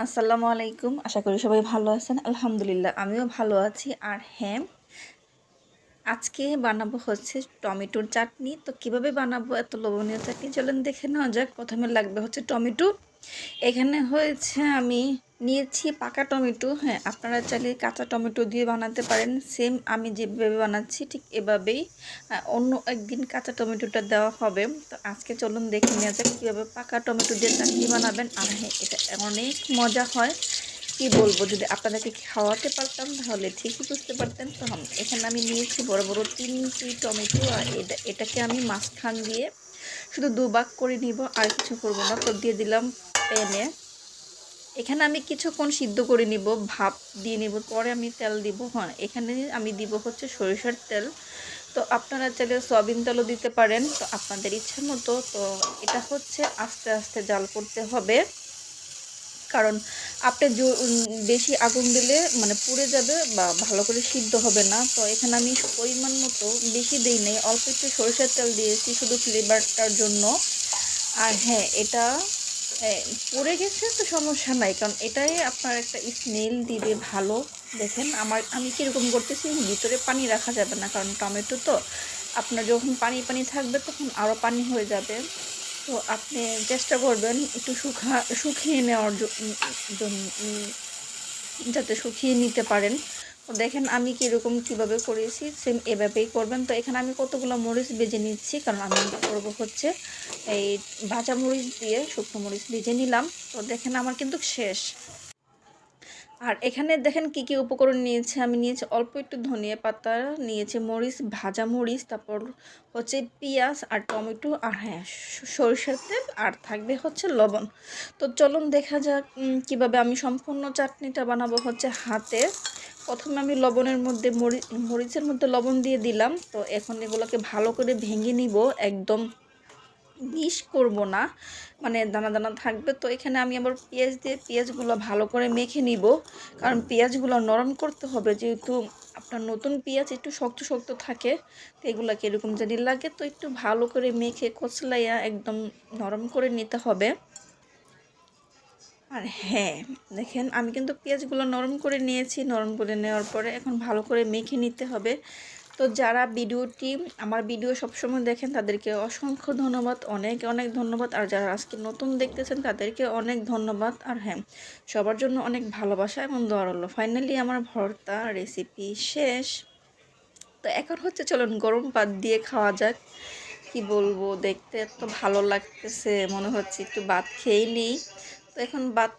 আসসালামু আলাইকুম। আশা করি সবাই ভালো আছেন। আলহামদুলিল্লাহ আমিও ভালো আছি। আর হ্যাঁ, আজকে বানাবো হচ্ছে টমেটোর চাটনি। তো কিভাবে বানাবো এত লোভনীয় চাটনি চলেন দেখে নেওয়া যাক। প্রথমে লাগবে হচ্ছে টমেটো। এখানে হয়েছে আমি নিয়েছি পাকা টমেটো। হ্যাঁ, আপনারা চাইলে কাঁচা টমেটো দিয়ে বানাতে পারেন। সেম আমি যেভাবে বানাচ্ছি ঠিক এভাবেই অন্য একদিন কাঁচা টমেটোটা দেওয়া হবে। তো আজকে চলুন দেখে নেওয়া যাক কীভাবে পাকা টমেটো দিয়ে চাটনি বানাবেন। আর হ্যাঁ, এটা অনেক মজা হয়। কি বলবো, যদি আপনাদেরকে খাওয়াতে পারতাম তাহলে ঠিকই বুঝতে পারতেন। তো এখানে আমি নিয়েছি বড় বড় 3টি টমেটো। আর এটাকে আমি মাঝখান দিয়ে শুধু দুভাগ করে নিব, আর কিছু করব না। তো দিয়ে দিলাম প্যানে। এখানে আমি কিছুক্ষণ সিদ্ধ করে নিব, ভাপ দিয়ে নিব, পরে আমি তেল দিব। হ্যাঁ, এখানে আমি দিব হচ্ছে সরিষার তেল। তো আপনারা চাইলে সয়াবিন তেলও দিতে পারেন, তো আপনাদের ইচ্ছা মতো। তো এটা হচ্ছে আস্তে আস্তে জাল করতে হবে, কারণ আপনি বেশি আগুন দিলে মানে পুড়ে যাবে বা ভালো করে সিদ্ধ হবে না। তো এখানে আমি পরিমাণ মতো বেশি দেই নাই, অল্প একটু সরিষার তেল দিয়েছি শুধু ফ্লেভারটার জন্য। আর হ্যাঁ, এটা পড়ে গেছে তো সমস্যা নাই, কারণ এটাই আপনার একটা স্মেল দিবে ভালো। দেখেন আমি কীরকম করতেছি, ভিতরে পানি রাখা যাবে না, কারণ টমেটো তো আপনার যখন পানি পানি থাকবে তখন আরও পানি হয়ে যাবে। তো আপনি চেষ্টা করবেন একটু শুকিয়ে নেওয়ার জন্য, যাতে শুকিয়ে নিতে পারেন। তো দেখেন আমি কীভাবে করেছি, সেম এভাবেই করবেন। তো এখানে আমি কতগুলো মরিচ ভেজে নিচ্ছি, কারণ আমি করবো হচ্ছে এই ভাজা মরিচ দিয়ে শুকনো মরিচ ভেজে নিলাম। তো দেখেন আমার কিন্তু শেষ। আর এখানে দেখেন কি কি উপকরণ নিয়েছি। আমি নিয়েছি অল্প একটু ধনিয়া পাতা, নিয়েছি মরিচ, ভাজা মরিচ, তারপর হচ্ছে পেঁয়াজ আর টমেটো, আর হ্যাঁ সরিষার তেল, আর থাকবে হচ্ছে লবণ। তো চলুন দেখা যাক কিভাবে আমি সম্পূর্ণ চাটনিটা বানাবো হচ্ছে হাতে। প্রথমে আমি লবণের মধ্যে মরিচের মধ্যে লবণ দিয়ে দিলাম। তো এখন এগুলোকে ভালো করে ভেঙে নিব, একদম মিশ করব না, মানে দানা দানা থাকবে। তো এখানে আমি আবার পেঁয়াজ দিয়ে পেঁয়াজগুলো ভালো করে মেখে নিব, কারণ পেঁয়াজগুলো নরম করতে হবে, যেহেতু আপনার নতুন পেঁয়াজ একটু শক্ত শক্ত থাকে। তো এগুলোকে এরকম যদি লাগে, তো একটু ভালো করে মেখে কচলাইয়া একদম নরম করে নিতে হবে। আর হ্যাঁ, দেখেন আমি কিন্তু পেঁয়াজগুলো নরম করে নিয়েছি। নরম করে নেওয়ার পরে এখন ভালো করে মেখে নিতে হবে। তো যারা আমার ভিডিও সবসময় দেখেন তাদেরকে অসংখ্য ধন্যবাদ, অনেক অনেক ধন্যবাদ। আর যারা আজকে নতুন দেখতেছেন তাদেরকে অনেক ধন্যবাদ। আর হ্যাঁ, সবার জন্য অনেক ভালোবাসা এবং দোয়া রইল। ফাইনালি আমার ভর্তা রেসিপি শেষ। তো এখন হচ্ছে চলুন গরম ভাত দিয়ে খাওয়া যাক। কি বলবো, দেখতে এত ভালো লাগতেছে, মনে হচ্ছে একটু ভাত খেয়েই নিই। তো এখন ভাত